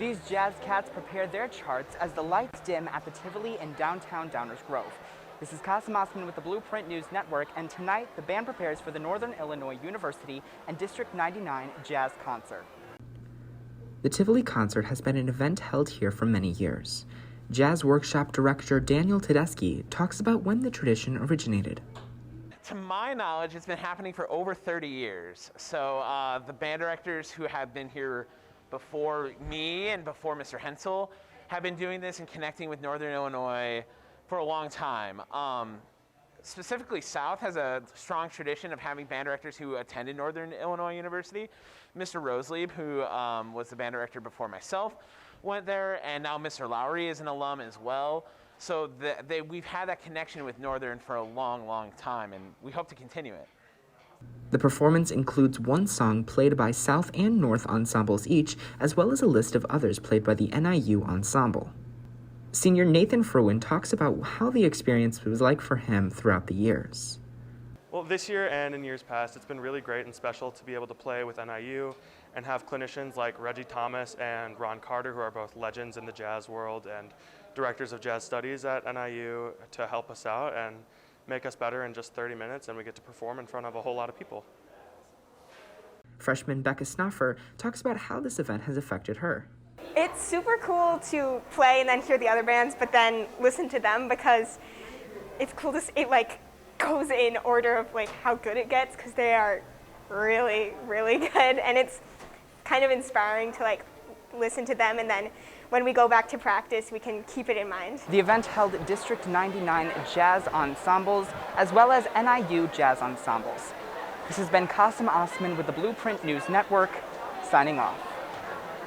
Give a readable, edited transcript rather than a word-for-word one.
These jazz cats prepare their charts as the lights dim at the Tivoli in downtown Downers Grove. This is Kassem with the Blueprint News Network, and tonight the band prepares for the Northern Illinois University and District 99 Jazz Concert. The Tivoli concert has been an event held here for many years. Jazz Workshop Director Daniel Tedeschi talks about when the tradition originated. To my knowledge, it's been happening for over 30 years. So the band directors who have been here before me and before Mr. Hensel have been doing this and connecting with Northern Illinois for a long time. Specifically, South has a strong tradition of having band directors who attended Northern Illinois University. Mr. Roselieb, who was the band director before myself, went there, and now Mr. Lowry is an alum as well. So we've had that connection with Northern for a long, long time, and we hope to continue it. The performance includes one song played by South and North ensembles each, as well as a list of others played by the NIU ensemble. Senior Nathan Fruin talks about how the experience was like for him throughout the years. Well, this year and in years past, it's been really great and special to be able to play with NIU and have clinicians like Reggie Thomas and Ron Carter, who are both legends in the jazz world and directors of jazz studies at NIU, to help us out and make us better in just 30 minutes, and we get to perform in front of a whole lot of people. Freshman Becca Snuffer talks about how this event has affected her. It's super cool to play and then hear the other bands, but then listen to them, because it's cool to see, it like goes in order of like how good it gets, because they are really, really good, and it's kind of inspiring to like listen to them, and then when we go back to practice, we can keep it in mind. The event held District 99 Jazz Ensembles as well as NIU Jazz Ensembles. This has been Kassem with the Blueprint News Network, signing off.